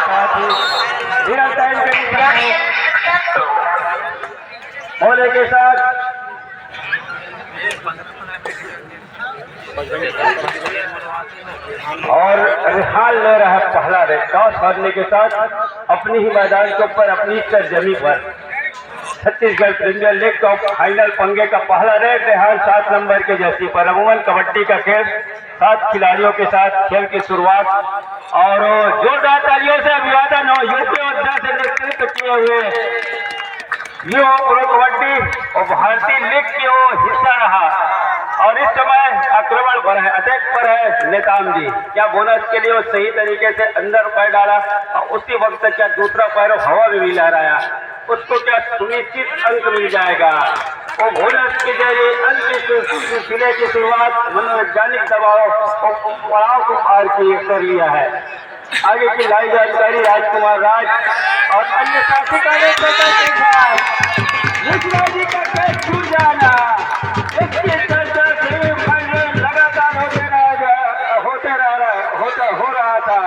साथ ही real time के होने के साथ और रिहाल ले रहा है पहला रेड। टॉस हारने के साथ अपनी ही मैदान के ऊपर अपनी सरजमी पर छत्तीसगढ़ प्रीमियर लीग का फाइनल पंगे का पहला रेड। रिहाल 7 नंबर के जर्सी पर। अमूमन कबड्डी का खेल 7 खिलाड़ियों के साथ खेल की शुरुआत और जोरदार तालियों से अभिवादन हो यूपी और से नेतृत्व किए हुए यो प्रो कबड्डी और भारतीय लीग की वो हिस्सा रहा और इस समय आक्रमण पर है, अटैक पर है नेताम जी। क्या बोनस के लिए वो सही तरीके से अंदर पैर डाला और उसी वक्त क्या दूसरा पैर हवा में भी लहराया, उसको क्या सुनिश्चित अंक मिल जाएगा। वो बोनस के जरिए अंक सिलसिले की शुरुआत मनोवैज्ञानिक दबाव और पड़ाव को पार कर लिया है। आगे की लाइव जानकारी राजकुमार राज और अन्य साथी जी का कैच छूट जाना, इसकी चर्चा सेमीफाइनल लगातार हो रहा था।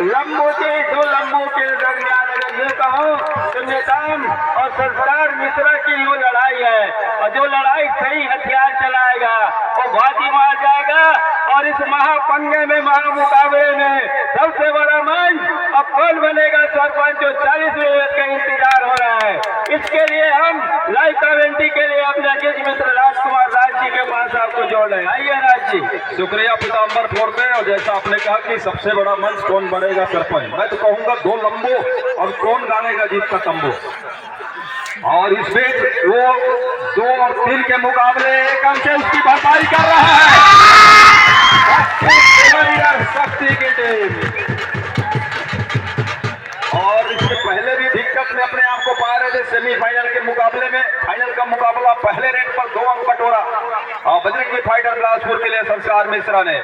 लंबू के 2 लंबू के दरमियान अगर ये कहूँ तो नेताम और सरदार मिश्रा की वो लड़ाई है और जो लड़ाई सही हथियार चलाएगा वो बाजी मार जाएगा। और इस महापंगे में महामुकाबले में सबसे बड़ा मंच अब कौन बनेगा सरपंच, जो 40 मिनट का इंतजार हो रहा है। इसके लिए हम लाइव कमेंट्री के लिए अपने जज मित्र राजकुमार राज जी के पास आपको जोड़ रहे हैं। आइए राज जी। शुक्रिया पीताम्बर फोर्ट में। और जैसा आपने कहा कि सबसे बड़ा मंच कौन बनेगा सरपंच, मैं तो कहूंगा 2 लंबू और कौन गानेगा जीत का तंबू। और इस बीच वो 2 और 3 के मुकाबले एक अंक से उसकी भरपाई कर रहा है शक्ति की टीम। और इससे पहले भी दिक्कत में अपने आप को पा रहे थे सेमीफाइनल के मुकाबले में। फाइनल का मुकाबला पहले रेड पर 2 अंक बटोरा और बजरंगी फाइटर बिलासपुर के लिए संस्कार मिश्रा ने।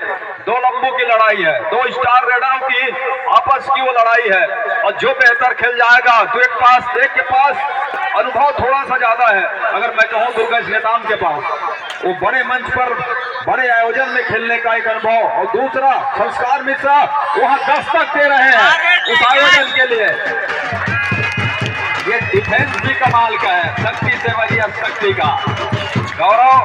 2 लंबू की लड़ाई है, 2 स्टार रेडरों की आपस की वो लड़ाई है और जो बेहतर खेल जाएगा तो एक के पास अनुभव थोड़ा सा ज्यादा है। अगर मैं कहूँ दुर्गेश नेताम के पास वो बड़े मंच पर बड़े आयोजन में खेलने का एक अनुभव, और दूसरा संस्कार मिश्रा वहां दस्तक दे रहे हैं उस आयोजन के लिए। ये डिफेंस भी कमाल का है शक्ति से वरिया शक्ति का। गौरव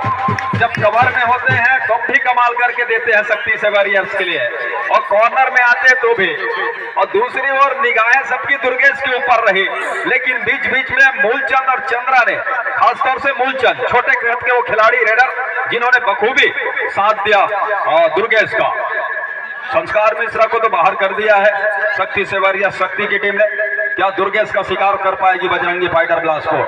जब कवर में होते हैं तो भी कमाल करके देते हैं शक्ति से वरियर्स के लिए, और कॉर्नर में आते तो भी। और दूसरी ओर निगाहें सबकी दुर्गेश के ऊपर रही, लेकिन बीच बीच में मूलचंद और चंद्रा ने, खासतौर से मूलचंद छोटे कद के वो खिलाड़ी रेडर जिन्होंने बखूबी साथ दिया दुर्गेश का। संस्कार मिश्रा को तो बाहर कर दिया है शक्ति से वरिया शक्ति की टीम ने। क्या दुर्गेश का शिकार कर पाएगी बजरंगी फाइटर बिलासपुर?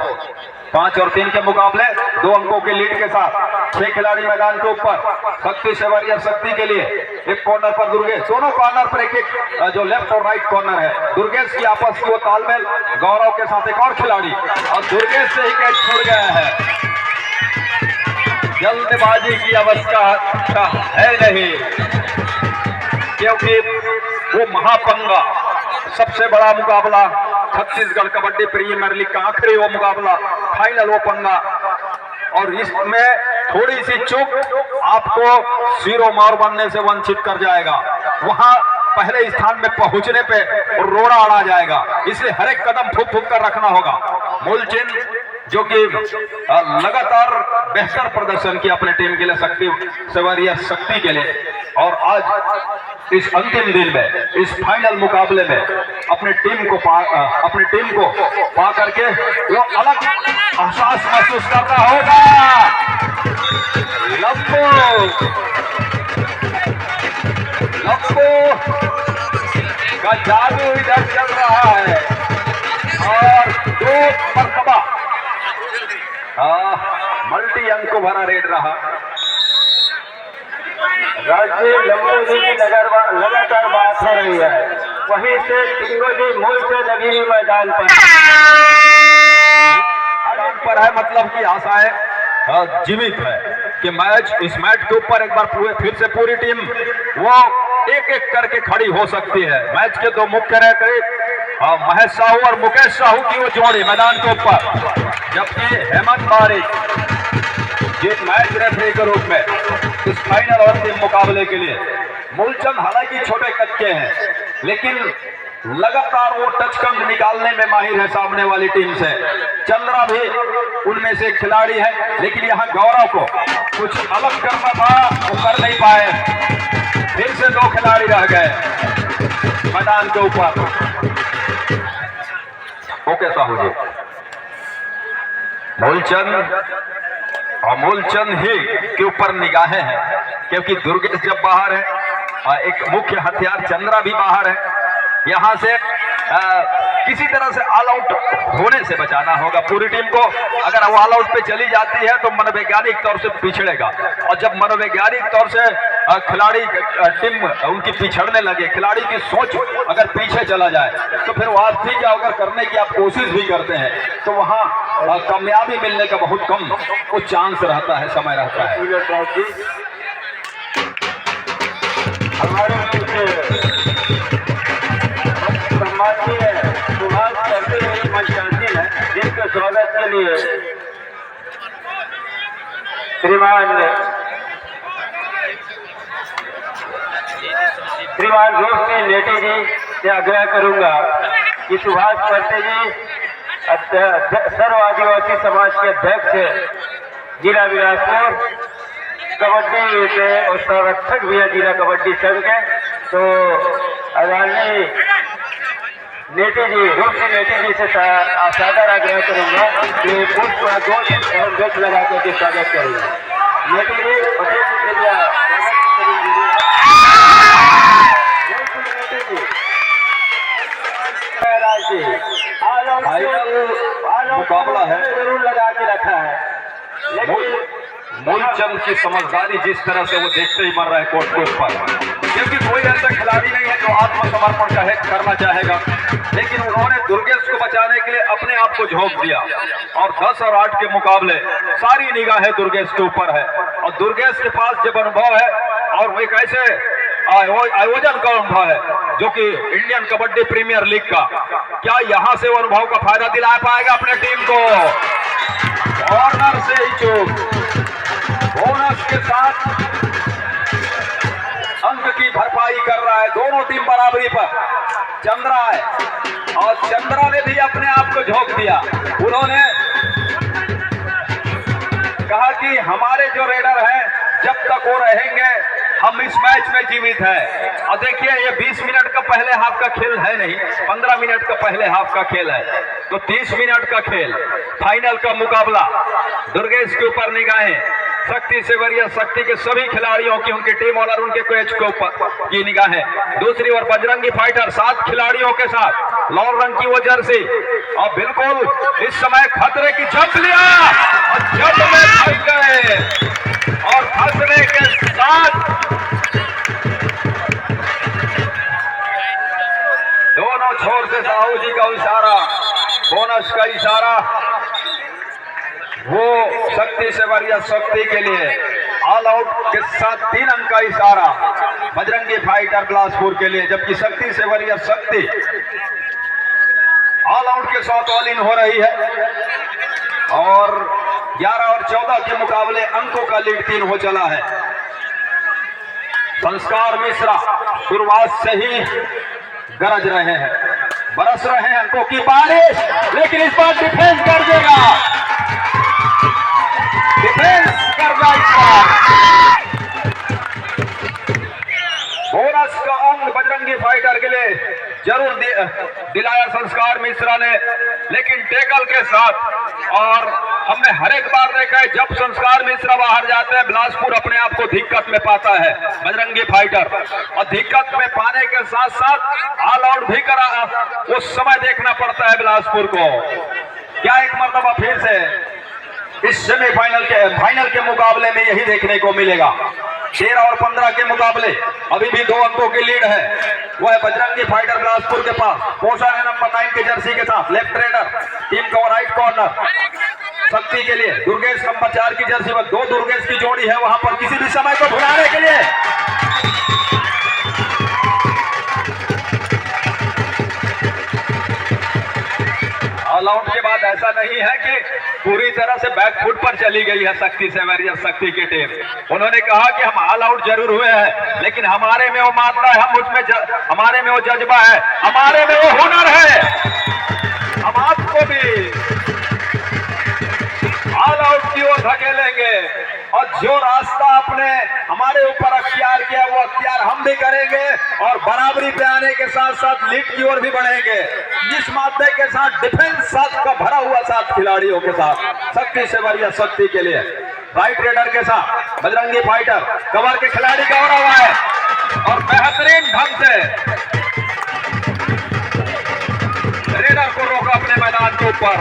5 और 3 के मुकाबले 2 अंकों के लीड के साथ 6 खिलाड़ी मैदान के ऊपर। शक्ति से वरिया शक्ति के लिए एक कॉर्नर पर दुर्गेश, दोनों कॉर्नर पर एक जो लेफ्ट और राइट कॉर्नर है दुर्गेश की आपस की वो तालमेल। गौरव के साथ एक और खिलाड़ी और दुर्गेश से ही कैच छूट गया है। जल्दबाजी की अवस्था है नहीं, क्योंकि वो महापंगा सबसे बड़ा मुकाबला छत्तीसगढ़ कबड्डी प्रीमियर लीग का आखिरी वो मुकाबला, फाइनल वो पंगा। और इसमें थोड़ी सी चूक आपको सिरो मार बनने से वंचित कर जाएगा। वहां पहले स्थान में पहुंचने पे रोड़ा अड़ा जाएगा, इसलिए हर एक कदम फूक फूक कर रखना होगा। मूलचंद जो कि लगातार बेहतर प्रदर्शन किया अपने टीम के लिए शक्ति से वरिया शक्ति के लिए, और आज इस अंतिम दिन में इस फाइनल मुकाबले में अपनी टीम को पा करके वो अलग एहसास महसूस करना होगा। लंबू का जादू इधर चल रहा है और 2 मरतबा मल्टी अंक को भरा रेड रहा। राज्य लंबू जी की लगातार बात हो रही है, वहीं से टिंगो जी मूल से लगी हुई मैदान पर है, मतलब की आशाएं जीवित है कि मैच इस मैच के ऊपर एक बार फिर से पूरी टीम वो एक एक करके खड़ी हो सकती है। मैच के 2 मुख्य रेफरी महेश साहू और मुकेश साहू की वो जोड़ी मैदान के ऊपर, जबकि हेमंत बारिक ये मैच रेफरी के रूप में इस फाइनल और अंतिम मुकाबले के लिए। मूलचंद हालांकि छोटे कद के हैं, लेकिन लगातार वो टच कंग निकालने में माहिर है सामने वाली टीम से। चंद्रा भी उनमें से एक खिलाड़ी है, लेकिन यहाँ गौरव को कुछ अलग करना था, वो कर नहीं पाए। फिर से 2 खिलाड़ी रह गए मैदान के ऊपर। ओके साहू जी, मूलचंद ही के ऊपर निगाहें हैं, क्योंकि दुर्गेश जब बाहर है, एक मुख्य हथियार चंद्रा भी बाहर है। यहां से किसी तरह से ऑल आउट होने से बचाना होगा पूरी टीम को। अगर वो ऑल आउट पे चली जाती है तो मनोवैज्ञानिक तौर से पिछड़ेगा, और जब मनोवैज्ञानिक तौर से खिलाड़ी टीम उनकी पिछड़ने लगे, खिलाड़ी की सोच अगर पीछे चला जाए, तो फिर वापसी क्या अगर करने की आप कोशिश भी करते हैं तो वहां कामयाबी मिलने का बहुत कम वो चांस रहता है, समय रहता है। सुभाष करते हुए मंचासीन है, जिनके स्वागत के लिए श्रीमान रूप सिंह नेटी जी से आग्रह करूंगा कि सुभाष करते जी सर्व आदिवासी समाज के अध्यक्ष जिला बिलासपुर कबड्डी के और संरक्षक भी है जिला कबड्डी संघ के, तो आदरणीय नेटी जी, रूप सिंह नेटी जी से सादर आग्रह करूंगा कि पुष्प और गच लगा करके स्वागत करेंगे। नेटी जी मुकाबला है, जरूर लगा के रखा है, लेकिन मूलचंद की समझदारी जिस तरह से वो देखते ही मर रहा है कोर्ट के ऊपर, क्योंकि कोई ऐसा खिलाड़ी नहीं है जो आत्मसमर्पण करना चाहेगा, लेकिन उन्होंने दुर्गेश को बचाने के लिए अपने आप को झोंक दिया, और 10 और 8 के मुकाबले सारी निगाहें दुर्गेश के ऊपर है। और दुर्गेश के पास जब अनुभव है, और वो एक ऐसे आयोजन का अनुभव है जो कि इंडियन कबड्डी प्रीमियर लीग का, क्या यहां से वो अनुभव का फायदा दिला पाएगा अपने टीम को? कॉर्नर से ही चूक, बोनस के साथ अंक की भरपाई कर रहा है, दोनों टीम बराबरी पर। चंद्रा है, और चंद्रा ने भी अपने आप को झोंक दिया। उन्होंने कहा कि हमारे जो रेडर हैं जब तक वो रहेंगे हम इस मैच में जीवित है। और देखिए ये 20 मिनट का पहले हाफ का खेल है नहीं, 15 मिनट का पहले हाफ का खेल है, तो 30 मिनट का खेल, फाइनल का मुकाबला। दुर्गेश के ऊपर निगाहें, शक्ति से वरिया शक्ति के सभी खिलाड़ियों की, उनके टीम और उनके कोच के ऊपर की निगाहें। दूसरी ओर बजरंगी फाइटर 7 खिलाड़ियों के साथ, लाल रंग की वो जर्सी, और बिल्कुल इस समय खतरे की झप लिया और झप में फंस गए, और फंसने के साथ दोनों छोर से साहू जी का इशारा, बोनस का इशारा, वो शक्ति से वरिया शक्ति के लिए ऑल आउट के साथ 3 अंक का इशारा बजरंगी फाइटर बिलासपुर के लिए, जबकि शक्ति से वरिया शक्ति ऑल आउट के साथ ऑल इन हो रही है। और 11 और 14 के मुकाबले अंकों का लीड 3 हो चला है। संस्कार मिश्रा शुरुआत से ही गरज रहे हैं, बरस रहे हैं अंकों की बारिश, लेकिन इस बार डिफेंस कर देगा, डिफेंस करना इस बार। बोनस का अंक बजरंगी फाइटर के लिए जरूर दिलाया संस्कार मिश्रा ने, लेकिन टेकल के साथ। और हमने हर एक बार देखा है जब संस्कार मिश्रा बाहर जाते हैं बिलासपुर अपने आप को दिक्कत में पाता है बजरंगी फाइटर, और दिक्कत में पाने के साथ साथ ऑल आउट भी करा, उस समय देखना पड़ता है बिलासपुर को। क्या एक मरतबा फिर से इस सेमीफाइनल के फाइनल के मुकाबले में यही देखने को मिलेगा। 13 और 15 के मुकाबले अभी भी 2 अंकों की लीड है, वो है बजरंगी फाइटर बिलासपुर के पास। पोषण है नंबर 9 के जर्सी के साथ, लेफ्ट रेडर टीम का राइट कॉर्नर शक्ति के लिए। दुर्गेश नंबर 4 की जर्सी में 2 दुर्गेश की जोड़ी है वहां पर किसी भी समय को भुलाने के लिए। ऑल आउट के बाद ऐसा नहीं है कि पूरी तरह से बैकफुट पर चली गई है शक्ति से वॉरियर शक्ति की टीम। उन्होंने कहा कि हम ऑल आउट जरूर हुए हैं, लेकिन हमारे में वो मात्रा है, हमारे में वो जज्बा है, हमारे में वो हुनर है। हम आपको भी ऑल आउट की ओर धकेलेंगे और जो रास्ता आपने हमारे ऊपर अख्तियार किया वो अख्तियार हम भी करेंगे और बराबरी पे आने के साथ साथ लीड की ओर भी बढ़ेंगे। इस मादे के साथ डिफेंस साथ का भरा हुआ साथ खिलाड़ियों के साथ शक्ति से बढ़िया शक्ति के लिए राइट रेडर के साथ बजरंगी फाइटर कवर के खिलाड़ी गौरव है और बेहतरीन ढंग से रेडर को रोका अपने मैदान के ऊपर।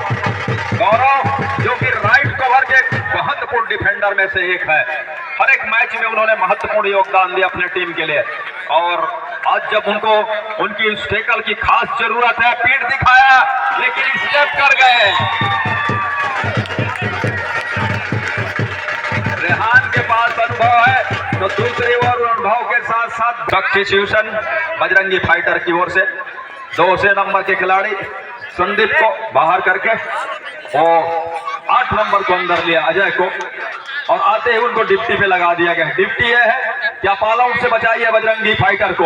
गौरव जो कि राइट कवर के महत्वपूर्ण डिफेंडर में से एक है, हर एक मैच में उन्होंने महत्वपूर्ण योगदान दिया अपने टीम के लिए और आज जब उनको उनकी इस टैकल की खास जरूरत है, पीठ दिखाया लेकिन स्टेप कर गए। रेहान के पास अनुभव है तो दूसरी ओर अनुभव के साथ साथ सब्स्टिट्यूशन बजरंगी फाइटर की ओर से 2 नंबर के खिलाड़ी संदीप को बाहर करके और 8 नंबर को अंदर लिया अजय को और आते ही उनको डिप्टी पे लगा दिया गया। डिप्टी ये है कि आप ऑल आउट से बचाइए बजरंगी फाइटर को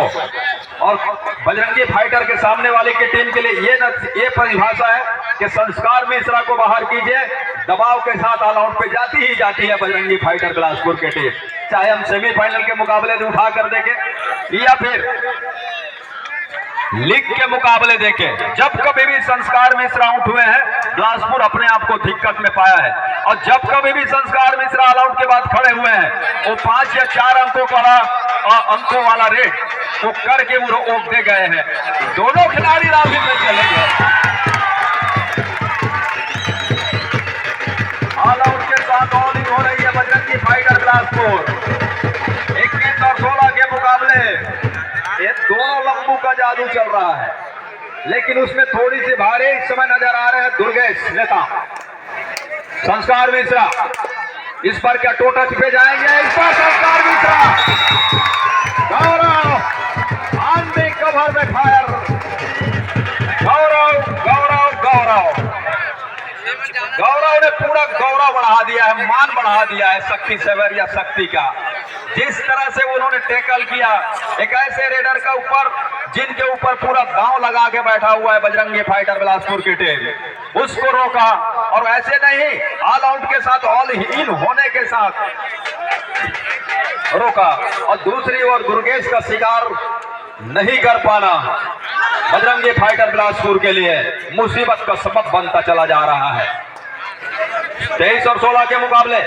और बजरंगी फाइटर के सामने वाले की टीम के लिए ये परिभाषा है कि संस्कार मिश्रा को बाहर कीजिए। दबाव के साथ ऑल आउट पे जाती ही जाती है बजरंगी फाइटर बिलासपुर की टीम, चाहे हम सेमीफाइनल के मुकाबले में उठा कर देखें या फिर लीग के मुकाबले देखे। जब कभी भी संस्कार मिश्रा आउट हुए हैं बिलासपुर अपने आप को दिक्कत में पाया है और जब कभी भी संस्कार मिश्रा ऑल आउट के बाद खड़े हुए हैं वो 5 या 4 अंकों वाला रेट वो करके वो रोक दे गए हैं। दोनों खिलाड़ी राफी में चले गए। ऑल आउट के साथ बॉलिंग हो रही है बजरंगी फाइटर बिलासपुर। 21 और 16 के मुकाबले ये दोनों लंबू का जादू चल रहा है, लेकिन उसमें थोड़ी सी भारी इस समय नजर आ रहे हैं दुर्गेश नेता संस्कार मिश्रा। इस पर क्या टो टच पे जाएंगे? इस पर संस्कार मिश्रा गौरव आंधी कवर में फायर। गौरव गौरव गौरव गौरव ने पूरा गौरव बढ़ा दिया है, मान बढ़ा दिया है शक्ति सेवरिया शक्ति का। जिस तरह से उन्होंने टैकल किया एक ऐसे रेडर का ऊपर जिनके ऊपर पूरा गांव लगा के बैठा हुआ है बजरंगी फाइटर बिलासपुर की टीम, उसको रोका और ऐसे नहीं ऑल आउट के साथ ऑल इन होने के साथ रोका और दूसरी ओर दुर्गेश का शिकार नहीं कर पाना बजरंगी फाइटर बिलासपुर के लिए मुसीबत का सबब बनता चला जा रहा है। 23 और 16 के मुकाबले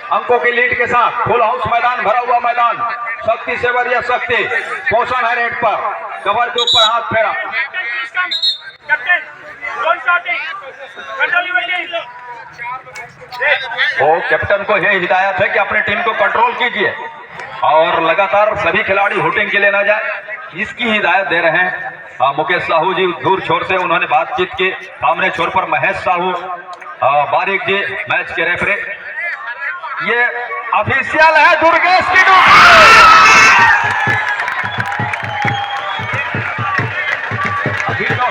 अंकों की लीड के साथ फुल हाउस मैदान भरा हुआ मैदान शक्ति से बढ़िया शक्ति पोषण है रेड पर कवर के ऊपर हाथ फेरा। वो कैप्टन को यह हिदायत है कि अपनी टीम को कंट्रोल कीजिए और लगातार सभी खिलाड़ी हुटिंग के लिए ना जाए, इसकी हिदायत दे रहे हैं मुकेश साहू जी दूर छोर से। उन्होंने बातचीत की सामने छोर पर महेश साहू बारिक जी मैच के रेफरी। ये ऑफिशियल है दुर्गेश की अभी तो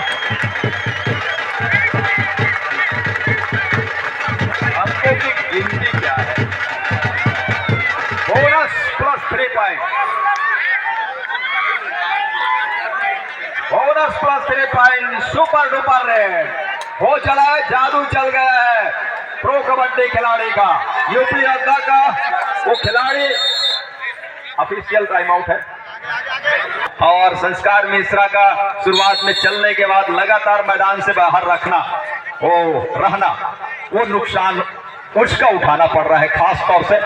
अंकों की गिनती क्या है? Bonus plus 3 point, bonus plus 3 point. Super duper red हो चला है, जादू चल गया है प्रो कबड्डी खिलाड़ी का, यूपी अड्डा का वो खिलाड़ी। ऑफिशियल टाइम आउट है और संस्कार मिश्रा का शुरुआत में चलने के बाद लगातार मैदान से बाहर रहना वो नुकसान उसका उठाना पड़ रहा है, खास तौर से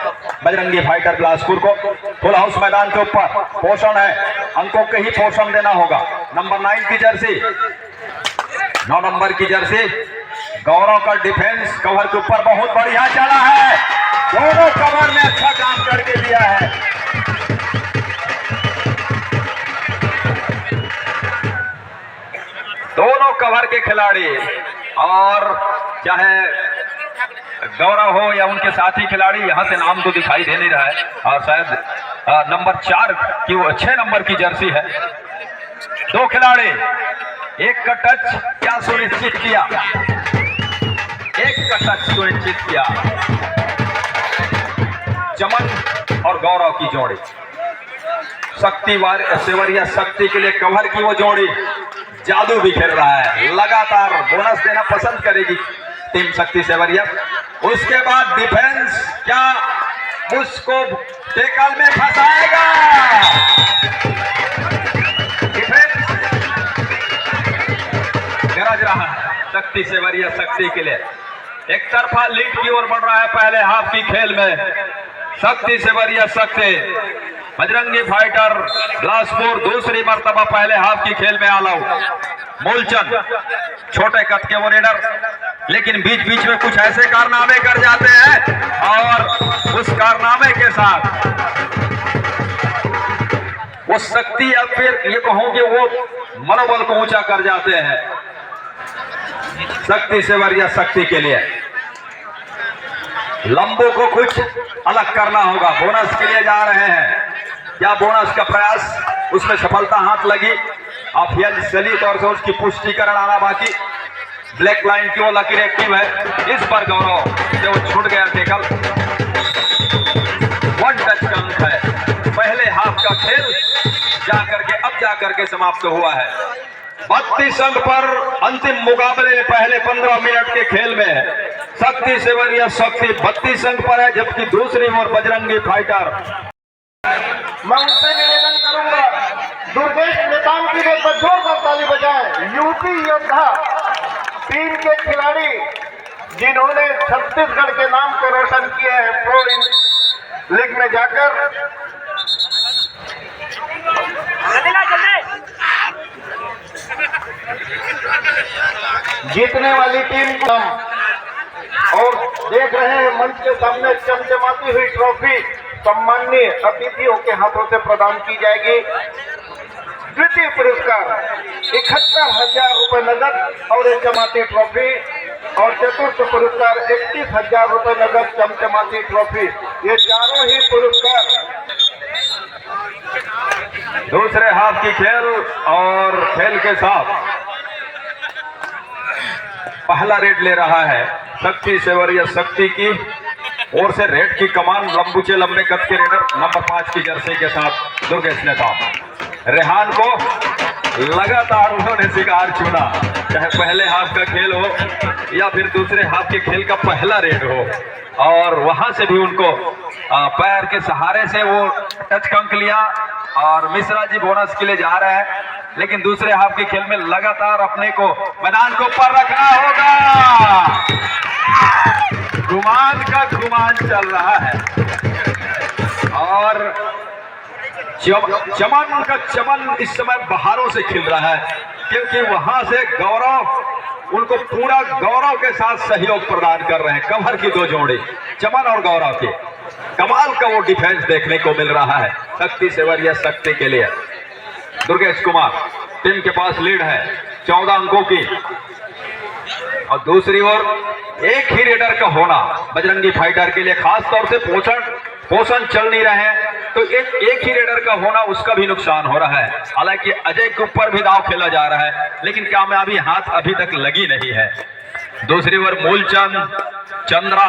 बजरंगी फाइटर बिलासपुर को। फुल हाउस मैदान के ऊपर पोषण है, अंकों के ही पोषण देना होगा। नंबर 9 की जर्सी, 9 नंबर की जर्सी गौरव का डिफेंस कवर के ऊपर बहुत बढ़िया चला है, दोनों कवर में अच्छा काम करके दिया है। दोनों कवर के खिलाड़ी और चाहे गौरव हो या उनके साथी खिलाड़ी, यहां से नाम तो दिखाई दे नहीं रहा है और शायद नंबर 4 की वो 6 नंबर की जर्सी है। दो खिलाड़ी एक का टच क्या सुनिश्चित किया, एक का टच सुनिश्चित किया। चमन और गौरव की जोड़ी, शक्ति सेवरिया शक्ति के लिए कवर की वो जोड़ी जादू भी खेल रहा है। लगातार बोनस देना पसंद करेगी टीम शक्ति सेवरिया। उसके बाद डिफेंस क्या उसको टेकल में फंसाएगा, डिफेंस गरज रहा है शक्ति सेवरिया शक्ति के लिए। एक तरफा लीड की ओर बढ़ रहा है पहले हाफ की खेल में शक्ति सेवरिया शक्ति। बजरंगी फाइटर बिलासपुर दूसरी मर्तबा पहले हाफ की खेल में ऑल आउट। मूलचंद छोटे कद के वो रेडर, लेकिन बीच बीच में कुछ ऐसे कारनामे कर जाते हैं और उस कारनामे के साथ वो शक्ति या फिर ये कहूं कि वो मनोबल को ऊंचा कर जाते हैं शक्ति सेवरिया शक्ति के लिए। लंबू को कुछ अलग करना होगा, बोनस के लिए जा रहे हैं। क्या बोनस का प्रयास उसमें सफलता हाथ लगी, ऑफिशियली तौर से उसकी पुष्टिकरण आना बाकी। ब्लैक लाइन की वो लकीर एक्टिव है, इस पर गौरव से वो छूट गया टेकल। वन टच का अंक है। पहले हाफ का खेल जाकर के समाप्त हुआ है 32 अंक पर। अंतिम मुकाबले पहले 15 मिनट के खेल में शक्ति सेवरिया शक्ति 32 अंक पर है, जबकि दूसरी ओर बजरंगी फाइटर। मैं उनसे निवेदन करूंगा दुर्गेश नेताम की लिए जोरदार ताली बजाएं। यूपी योद्धा टीम के खिलाड़ी जिन्होंने छत्तीसगढ़ के नाम को रोशन किया है प्रो लीग में जाकर। जीतने वाली टीम को और देख रहे हैं मंच के सामने चमचमाती हुई ट्रॉफी सम्माननीय अतिथियों के हाथों से प्रदान की जाएगी। द्वितीय पुरस्कार 71,000 रुपए नगद और एक चमचमाती ट्रॉफी, और चतुर्थ पुरस्कार 31,000 रुपए नगद चमचमाती ट्रॉफी। ये चारों ही पुरस्कार दूसरे हाफ की खेल और खेल के साथ पहला रेड ले रहा है शक्ति सेवरिया शक्ति की ओर से। रेड की कमान लंबूचे लंबे कद के रेडर नंबर 5 की जर्सी के साथ दुर्गेश नेताम। रेहान को लगातार उन्होंने शिकार चुना, चाहे पहले हाफ का खेल हो या फिर दूसरे हाफ के खेल का पहला रेड हो, और वहां से भी उनको पैर के सहारे से वो टच का अंक लिया। और मिश्रा जी बोनस के लिए जा रहे हैं, लेकिन दूसरे हाफ के खेल में लगातार अपने को मैदान को ऊपर रखना होगा। गुमान का गुमान चल रहा है और चमन का चमन इस समय बहारों से खिल रहा है, क्योंकि वहां से गौरव उनको पूरा गौरव के साथ सहयोग प्रदान कर रहे हैं। कमर की दो जोड़ी चमन और गौरव की कमाल का वो डिफेंस देखने को मिल रहा है शक्ति सेवरिया शक्ति के लिए। दुर्गेश कुमार टीम के पास लीड है 14 अंकों की, और दूसरी ओर एक ही रेडर का होना बजरंगी फाइटर के लिए, खास तौर से पोषण चल नहीं रहे हैं, तो एक ही रेडर का होना उसका भी नुकसान हो रहा है। हालांकि अजय के ऊपर भी दांव खेला जा रहा है, लेकिन कामयाबी हाथ अभी तक लगी नहीं है। दूसरी ओर मूलचंद, चंद्रा,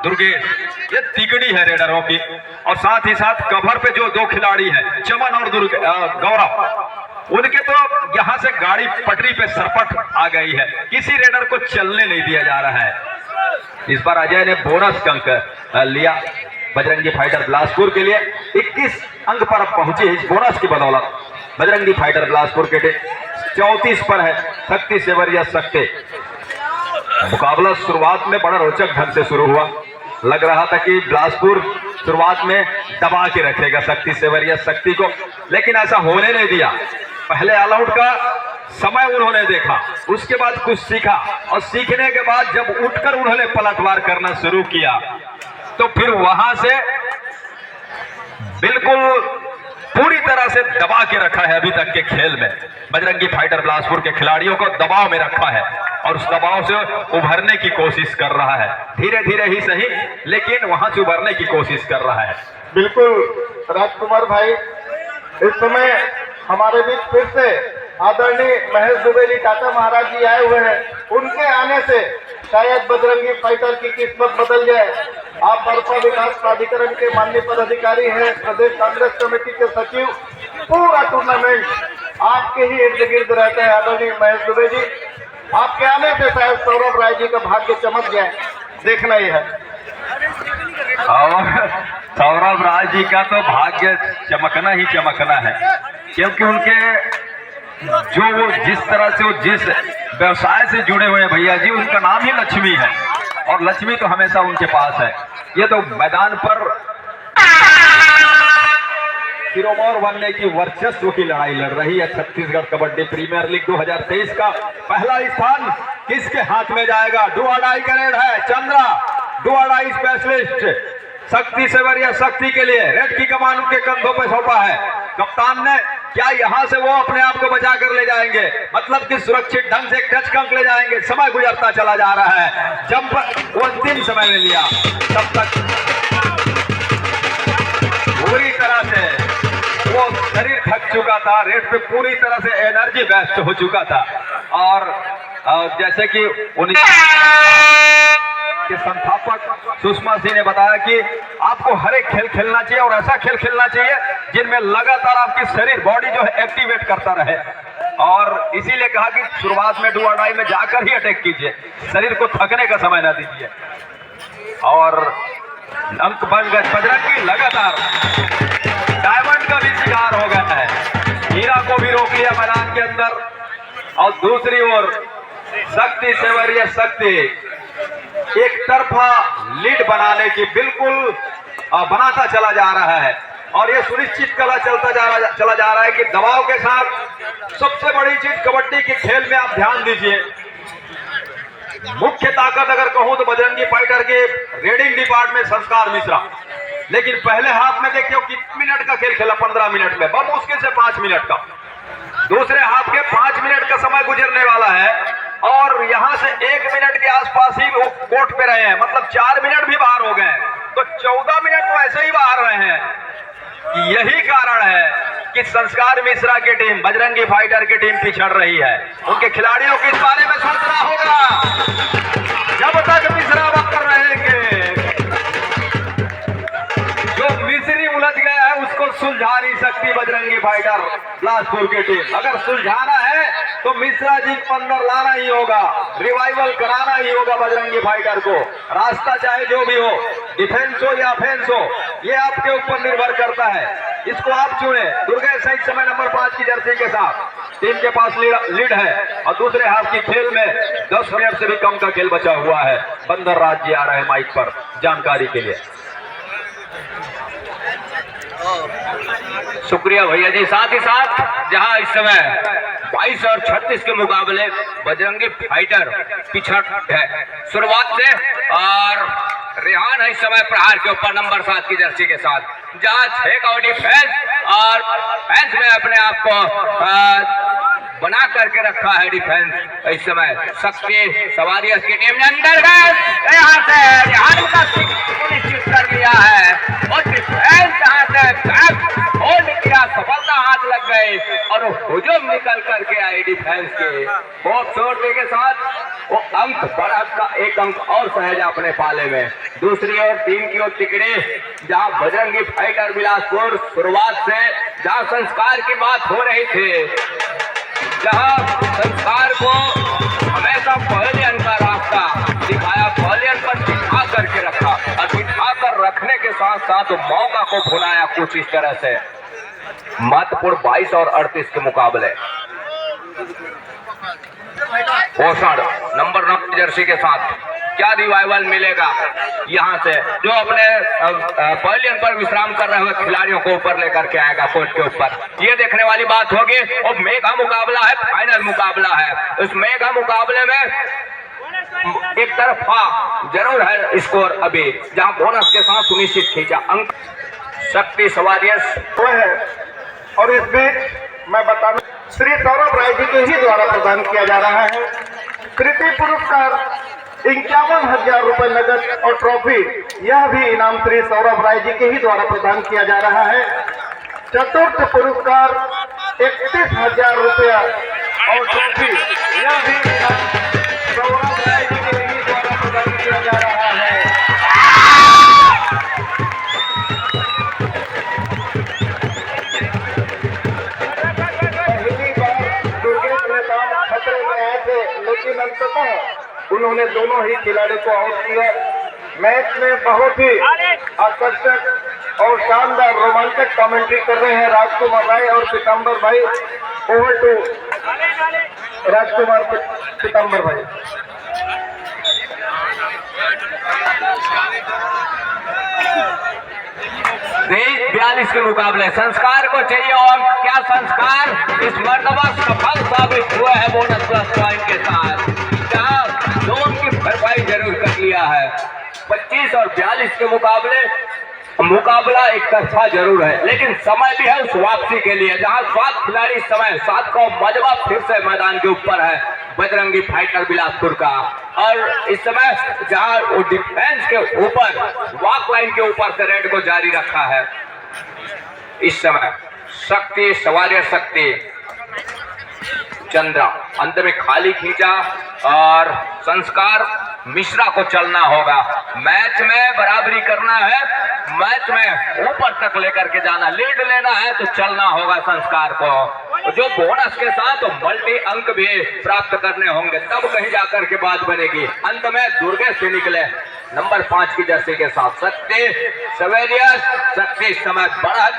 दुर्गेश, ये तिगड़ी है रेडरों की, और साथ ही साथ कवर पे जो दो खिलाड़ी हैं चमन और गौरव, उनके तो यहां से गाड़ी पटरी पे सरपट आ गई है, किसी रेडर को चलने नहीं दिया जा रहा है। इस बार अजय ने बोनस का अंक लिया बजरंगी फाइटर बिलासपुर के लिए। 21 अंक पर अब पहुंची इस बोनस की बदौलत बजरंगी फाइटर बिलासपुर के टीम 34 पर है शक्ति सेवरिया शक्ति। मुकाबला शुरुआत में बड़ा रोचक ढंग से शुरू हुआ, लग रहा था कि बिलासपुर शुरुआत में दबा के रखेगा शक्ति सेवरिया शक्ति को, लेकिन ऐसा होने नहीं दिया। पहले ऑल आउट का समय उन्होंने देखा, उसके बाद कुछ सीखा, और सीखने के बाद जब उठकर उन्होंने पलटवार करना शुरू किया, तो फिर वहां से बिल्कुल पूरी तरह से दबा के रखा है। अभी तक के खेल में बजरंगी फाइटर बिलासपुर के खिलाड़ियों को दबाव में रखा है, और उस दबाव से उभरने की कोशिश कर रहा है, धीरे धीरे ही सही, लेकिन वहां से उभरने की कोशिश कर रहा है। बिल्कुल राजकुमार भाई, इस समय हमारे बीच फिर से आदरणीय महेश दुबे जी टाटा महाराज जी आए हुए हैं। उनके आने से शायद बजरंगी फाइटर की किस्मत बदल जाए। आप बरपा विकास प्राधिकरण के माननीय पदाधिकारी हैं, प्रदेश कांग्रेस कमेटी के सचिव, पूरा टूर्नामेंट आपके ही इर्द गिर्द रहते हैं। आदरणीय महेश दुबे जी, आपके आने से शायद सौरभ राय जी का भाग्य चमक जाए, देखना ही है। और सौरभ राय जी का तो भाग्य चमकना ही चमकना है, क्योंकि उनके वो जिस तरह से वो जिस व्यवसाय से जुड़े हुए हैं भैया जी, उनका नाम ही लक्ष्मी है और लक्ष्मी तो हमेशा उनके पास है। ये तो मैदान पर सिरोमौर बनने की वर्चस्व की लड़ाई लड़ रही है। छत्तीसगढ़ कबड्डी प्रीमियर लीग 2023 का पहला स्थान किसके हाथ में जाएगा? डू और डाई का रेड है। चंद्रा डू और डाई स्पेशलिस्ट शक्ति सेवरिया शक्ति के लिए रेड की कमान उनके कंधों पर सौंपा है कप्तान ने। क्या यहां से वो अपने आप को बचा कर ले जाएंगे? मतलब कि सुरक्षित ढंग से टच अंक ले जाएंगे। समय गुजरता चला जा रहा है। जंप वो अंतिम समय ले लिया, तब तक पूरी तरह से वो शरीर थक चुका था। रेड पे पूरी तरह से एनर्जी वेस्ट हो चुका था। और जैसे कि के संस्थापक सुषमा सिंह ने बताया कि आपको हर एक खेल खेलना चाहिए और ऐसा खेल खेलना चाहिए जिनमें लगातार आपकी शरीर बॉडी जो है एक्टिवेट करता रहे। और इसीलिए कहा कि शुरुआत में डू और डाई में जाकर ही अटैक कीजिए, शरीर को थकने का समय न दीजिए। और अंक बन गए बजरंगी, लगातार डायमंड का भी शिकार हो गया है। हीरा को भी रोक लिया मैदान के अंदर। और दूसरी ओर शक्ति सेवरिया शक्ति एक तरफा लीड बनाने की बिल्कुल बनाता चला जा रहा है। और ये सुनिश्चित चला जा रहा है कि दबाव के साथ सबसे बड़ी चीज कबड्डी के खेल में आप ध्यान दीजिए। मुख्य ताकत अगर कहूं तो बजरंगी फाइटर के रेडिंग डिपार्टमेंट संस्कार मिश्रा, लेकिन पहले हाफ में देखिए कितने मिनट का खेल खेला, 15 मिनट में, बहुत मुश्किल से 5 मिनट का। दूसरे हाफ के 5 मिनट का समय गुजरने वाला है और यहां से 1 मिनट के आसपास ही वो कोर्ट पे रहे हैं, मतलब 4 मिनट भी बाहर हो गए, तो 14 मिनट तो ऐसे ही बाहर रहे हैं। यही कारण है कि संस्कार मिश्रा की टीम, बजरंगी फाइटर की टीम पिछड़ रही है। उनके खिलाड़ियों को इस बारे में सोचना होगा। जब तक मिश्रा बाहर रहेंगे, जो मिस्री उलझ गया है उसको सुलझा नहीं सकती बजरंगी फाइटर बिलासपुर की टीम। अगर सुलझाना है तो मिश्रा जी को अंदर लाना ही होगा, रिवाइवल कराना ही होगा बजरंगी फाइटर को। रास्ता चाहे जो भी हो, डिफेंस हो या ऑफेंस हो, ये आपके ऊपर निर्भर करता है। इसको आप चुने। दुर्गेश सहित समय नंबर 5 की जर्सी के साथ टीम के पास लीड है और दूसरे हाफ की खेल में 10 मिनट से भी कम का खेल बचा हुआ है। बंदर राज जी आ रहे हैं माइक पर जानकारी के लिए। शुक्रिया भैया जी। साथ ही साथ जहां इस समय 22 और 36 के मुकाबले बजरंगी फाइटर पिछड़ है शुरुआत से, और रेहान है इस समय प्रहार के ऊपर नंबर 7 की जर्सी के साथ, जहां 6 का डिफेंस और फैंस में अपने आप को बना करके रखा है डिफेंस। इस समय शक्ति सवारी की टीम ने अंदर गए, यहाँ से रेहान का सुनिश्चित कर लिया है और डिफेंस यहाँ से होल्ड किया, सफलता हाथ लग गई और हुजूम निकल करके आए डिफेंस के। खूबसूरती के साथ वो अंक बढ़त का 1 अंक और सहेजा अपने पाले में। दूसरी ओर टीम की ओर टिकड़े, जहां बजरंगी फाइटर बिलासपुर शुरुआत से जहां संस्कार की बात हो रही थी, जहां संस्कार को हमेशा पहले का रास्ता दिखाया, पहले पर बिठा करके रखा और बिठा कर रखने के साथ साथ मौका को भुलाया कुछ इस तरह से। महत्वपूर्ण 22 और 38 के मुकाबले पोषण नंबर 9 जर्सी के साथ क्या रिवाइवल मिलेगा यहां से, जो अपने पवेलियन पर विश्राम कर रहे हुए खिलाड़ियों को ऊपर लेकर के आएगा कोर्ट के ऊपर। ये देखने वाली बात होगी। और मेगा मुकाबला है, फाइनल मुकाबला है। इस मेगा मुकाबले में एक तरफा जरूर है स्कोर अभी, जहां बोनस के साथ सुनिश्चित खींचा अंक शक्ति सवारियस है। और इस बीच मैं बता दूं, श्री सौरभ राय जी के ही द्वारा प्रदान किया जा रहा है कृति पुरस्कार 51,000 रुपए नगद और ट्रॉफी। यह भी इनाम श्री सौरभ राय जी के ही द्वारा प्रदान किया जा रहा है। चतुर्थ पुरस्कार 31,000 रुपया और ट्रॉफी यह भी गौरव राय जी के लिए द्वारा प्रदान किया जा रहा है। पहली बार दुर्गेश नेताम खतरे में आए थे, लेकिन अंततः उन्होंने दोनों ही खिलाड़ी को आउट किया। मैच में बहुत ही आकर्षक और शानदार रोमांचक कमेंट्री कर रहे हैं राजकुमार राय और पीताम्बर भाई। ओवर टू राजकुमार पीताम्बर भाई। 42 के मुकाबले संस्कार को चाहिए और क्या संस्कार इस मर्तबा सफल साबित हुआ है बोनस प्लस पॉइंट के साथ, जहां जोन की भरपाई जरूर कर लिया है। 25 और 42 के मुकाबला एक तरफा जरूर है, लेकिन समय भी है उस वापसी के लिए, जहां 7 खिलाड़ी इस समय 7 का मजबा फिर से मैदान के ऊपर है बजरंगी फाइटर बिलासपुर का। और इस समय जहां वो डिफेंस के ऊपर वॉक लाइन के ऊपर से रेड को जारी रखा है, इस समय शक्ति सवारियर शक्ति चंद्रा अंत में खाली खींचा और संस्कार मिश्रा को चलना होगा। मैच में बराबरी करना है, मैच में ऊपर तक लेकर के जाना, लीड लेना है तो चलना होगा संस्कार को, जो बोनस के साथ मल्टी अंक भी प्राप्त करने होंगे, तब कहीं जाकर के बात बनेगी। अंत में दुर्गे से निकले नंबर 5 की जर्सी के साथ शक्ति सवेरियस। शक्ति इस समय बढ़त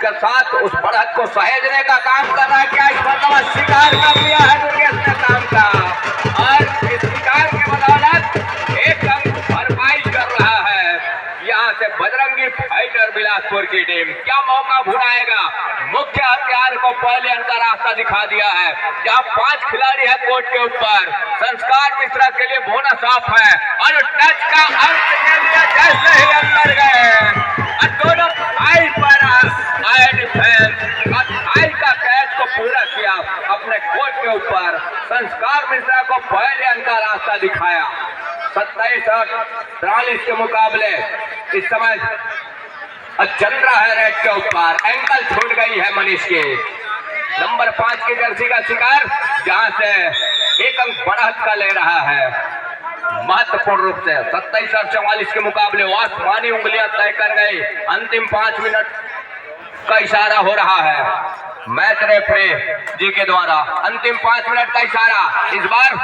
के साथ उस बढ़त को सहेजने का काम कर रहा है। क्या इस मरतबा शिकार कर लिया है दुर्गेश ने काम का, और इस शिकार के बदौलत एक अंक भरपाई कर रहा है यहाँ से बजरंगी फाइटर बिलासपुर की टीम। क्या मौका भुलाएगा, मुख्य हथियार को पहले अंदर रास्ता दिखा दिया है, जहाँ 5 खिलाड़ी है कोर्ट के ऊपर। संस्कार मिश्रा के लिए बोनस ऑफ है और टच का अंत के लिए जैसे ही अंदर गए दोनों भाई पर आए डिफेंस और भाई का कैच को पूरा किया अपने कोर्ट के ऊपर। संस्कार मिश्रा को पहले अंक का रास्ता दिखाया। 27 और 43 के मुकाबले इस समय चंद्रा है रेड के ऊपर, एंकल छूट गई है मनीष की। नंबर 5 की जर्सी का शिकार जहां से एक अंक बढ़त का ले रहा है महत्वपूर्ण रूप से। 27 और 44 के मुकाबले आसमानी उंगलियां तय कर गई। अंतिम 5 मिनट का इशारा हो रहा है मैच रेफरी जी के द्वारा। अंतिम 5 मिनट का इशारा। इस बार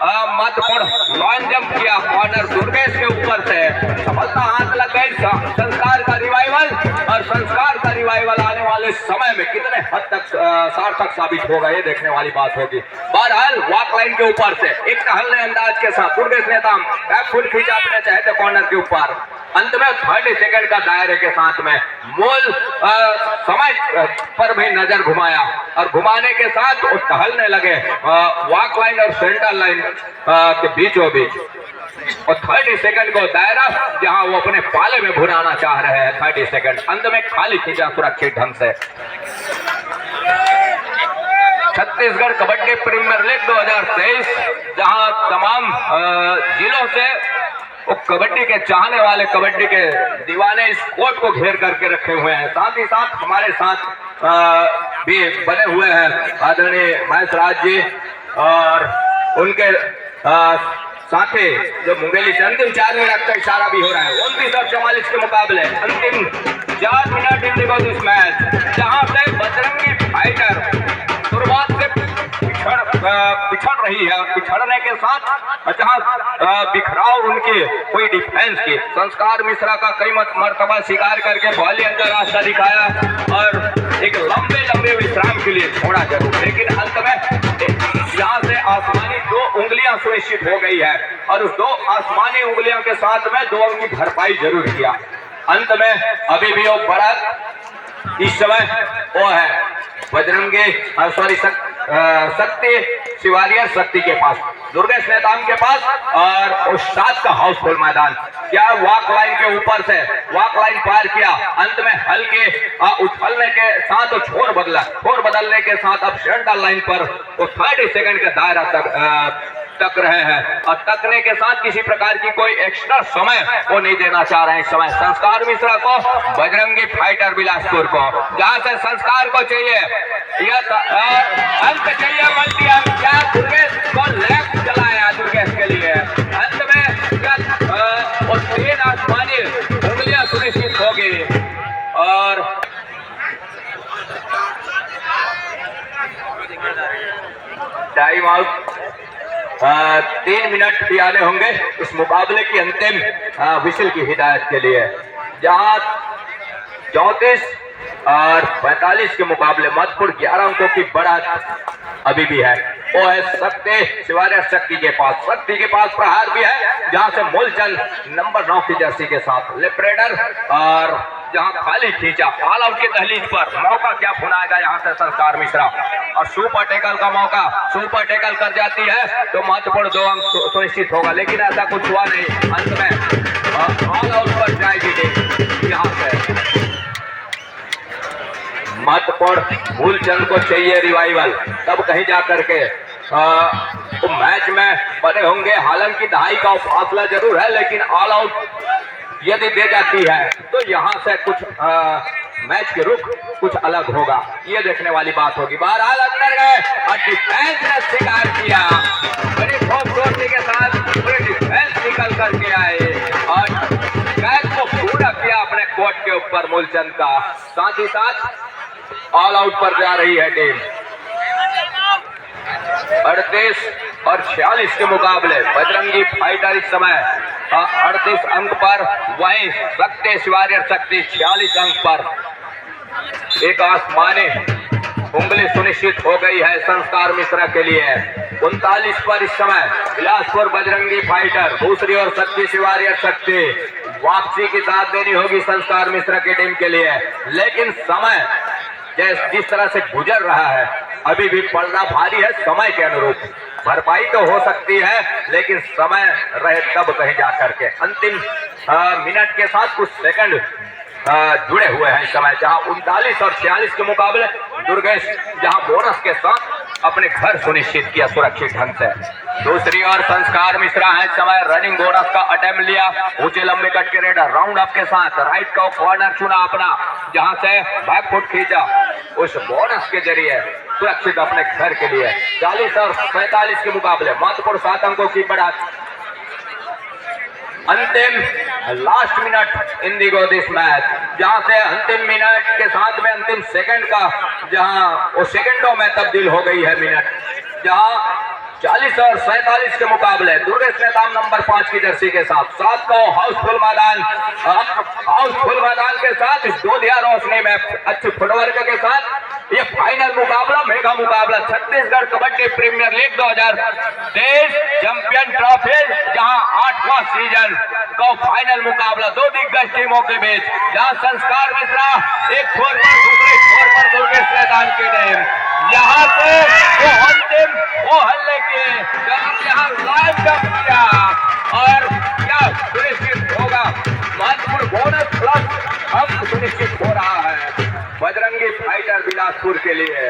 महत्वपूर्ण लॉन्ग जंप किया कॉर्नर दुर्गेश के ऊपर से, सफलता हाथ लग गई। संस्कार का रिवाइवल, और संस्कार का रिवाइवल आने वाले समय में कितने हद तक सार्थक साबित होगा ये देखने वाली बात होगी। बहरहाल वॉक लाइन के ऊपर से एक टहलने अंदाज के साथ दुर्गेश नेता बैक फुट खींचा अपने चाहते कॉर्नर के ऊपर। अंत में 30 सेकंड का दायरे के साथ में मूल समय पर भी नजर घुमाया और घुमाने के साथ वो टहलने लगे वॉक लाइन और सेंटर लाइन के बीचों बीच। और 30 सेकंड को दायरा जहां वो अपने पाले में भुनाना चाह रहे हैं। 30 सेकंड अंत में खाली खींचा सुरक्षित ढंग से। छत्तीसगढ़ कबड्डी प्रीमियर लीग 2023, जहां तमाम जिलों से वो कबड्डी के चाहने वाले, कबड्डी के दीवाने इस कोर्ट को घेर करके रखे हुए हैं। साथ ही साथ हमारे साथ भी बने हुए हैं आदरणीय महेश राज जी और उनके साथी जो मुंगेली से। अंतिम 4 मिनट का इशारा भी हो रहा है। 29 और 44 के मुकाबले अंतिम 4 मिनट इन दिस मैच, जहां से बजरंगी फाइटर शुरुआत से पिछड़ रही है, पिछड़ने के साथ जहां बिखराव उनके कोई डिफेंस की। संस्कार मिश्रा का कई मर्तबा शिकार करके पहले अंदर रास्ता दिखाया और एक लंबे विश्राम के लिए छोड़ा जरूर, लेकिन अंत में यहाँ से आसमानी 2 उंगलियां सुनिश्चित हो गई है और उस 2 आसमानी उंगलियों के साथ में 2 अंक की भरपाई जरूर किया। अंत में अभी भी वो बढ़त इस समय वो है बजरंगी शक्ति शिवारिया शक्ति के पास, दुर्गेश नेताम के पास और उस 7 का हाउसफुल मैदान। क्या वॉक लाइन के ऊपर से वॉक लाइन पार किया, अंत में हल्के उछलने के साथ छोर बदला, छोर बदलने के साथ अब सेंटर लाइन पर वो 30 सेकंड का दायरा तक तक रहे हैं और तकने के साथ किसी प्रकार की कोई एक्स्ट्रा समय वो नहीं देना चाह रहे हैं इस समय संस्कार मिश्रा को, बजरंगी फाइटर बिलासपुर को। जहां से संस्कार को चाहिए यह अंक चाहिए मल्टी अंक, क्या दुर्गेश को लेफ्ट चलाया दुर्गेश के लिए अंत में वो 3 आसमानी उंगलियां सुनिश्चित होगी और टाइम आउट 3 मिनट भी आने होंगे इस मुकाबले की अंतिम विशल की हिदायत के लिए। जहां 34 और 45 के मुकाबले मधुपुर 11 अंकों की बढ़त अभी भी है, वो है शक्ति शिवारिया शक्ति के पास प्रहार भी है, जहां से मूलचंद नंबर 9 की जर्सी के साथ लेप्रेडर और जहां खाली खींचा ऑल आउट के दहलीज पर मौका क्या भुनाएगा यहाँ से संस्कार मिश्रा और सुपर टैकल का मौका, सुपर टैकल कर जाती है तो महत्वपूर्ण 2 अंक सुनिश्चित होगा, लेकिन ऐसा कुछ हुआ नहीं। अंत में ऑल आउट पर जाएगी टीम। यहाँ से महत्वपूर्ण मूलचंद को चाहिए रिवाइवल, तब कहीं जा करके तो मैच में बने होंगे। हालांकि दहाई का फासला जरूर है, लेकिन ऑल आउट यदि दे जाती है तो यहाँ से कुछ मैच के रुख कुछ अलग होगा, ये देखने वाली बात होगी। बहरहाल अंदर गए और डिफेंस ने शिकार किया, बड़ी खूबसूरती के साथ पूरे डिफेंस निकल करके आए और कैच को पूरा किया अपने कोर्ट के ऊपर मूलचंद का। साथ ही साथ ऑल आउट पर जा रही है टीम। 38 और 46 के मुकाबले बजरंगी फाइटर इस समय 38 अंक पर, वहीं शक्ति शिवारिया शक्ति 46 अंक पर। एक आसमानी उंगली सुनिश्चित हो गई है संस्कार मिश्रा के लिए। 39 पर इस समय बिलासपुर बजरंगी फाइटर, दूसरी ओर शक्ति शिवारिया शक्ति। वापसी की साथ देनी होगी संस्कार मिश्रा की टीम के लिए, लेकिन समय जिस तरह से गुजर रहा है अभी भी पड़ना भारी है। समय के अनुरूप भरपाई तो हो सकती है, लेकिन समय रहे तब कहीं जा करके। अंतिम मिनट के साथ कुछ सेकंड जुड़े हुए हैं इस समय, जहां 39 और 46 के मुकाबले दुर्गेश जहां बोनस के साथ अपने घर सुनिश्चित किया सुरक्षित ढंग से। दूसरी ओर संस्कार मिश्रा है इस समय रनिंग बोनस का अटेम्प्ट लिया, ऊंचे लंबे कट के रेडर राउंड अप के साथ राइट का कॉर्नर चुना अपना, जहां से बैक फुट खींचा, उस बोनस के जरिए सुरक्षित अपने घर के लिए। 40 और 45 के मुकाबले महत्वपूर्ण 7 अंकों की बढ़त। अंतिम last minute Indigo this match, जहां से अंतिम मिनट के साथ में अंतिम सेकंड का जहां वो सेकंडों में तब्दील हो गई है मिनट, जहां 40 और 47 के मुकाबले दुर्गेश नेताम नंबर 5 की जर्सी के साथ 7 का हाउसफुल मैदान के साथ इस दूधिया रोशनी में अच्छी फुटवर्क के साथ ये फाइनल मुकाबला, मेगा मुकाबला Chhattisgarh kabaddi premier league 2023 champion trophy, जहां 8वां सीजन का फाइनल मुकाबला 2 दिग्गज टीमों के बीच, जहां संस्कार मिश्रा एक छोर पर, दूसरे छोर पर दुर्गेश नेताम की टीम। यहाँ से वो अंतिम वो हल्ले के यहाँ लाइव जंप किया और क्या सुनिश्चित होगा, महत्वपूर्ण बोनस प्लस अंक सुनिश्चित हो रहा है बजरंगी फाइटर बिलासपुर के लिए।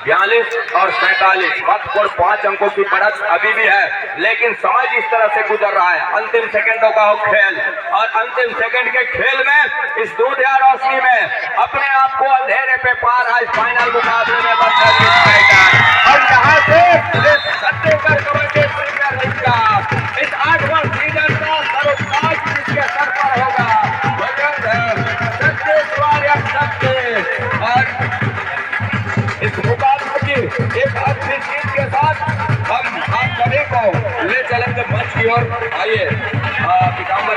42 और 47 महत्वपूर्ण 5 अंकों की बढ़त अभी भी है, लेकिन समय जिस तरह से गुजर रहा है, अंतिम सेकंडों का हो खेल और अंतिम सेकंड के खेल में इस दूधिया रोशनी में अपने आप को अंधेरे पे पार आज फाइनल मुकाबले में बजरंगी फाइटर, और यहाँ से छत्तीसगढ़ कबड्डी प्रीमियर लीग का इस 8वां सीजन का सर्वताज जिसके सर पर होगा और इस मुकाबले की एक अच्छी चीज के साथ हम आप सभी को ले चलेंगे मंच की ओर। आइए पीताम्बर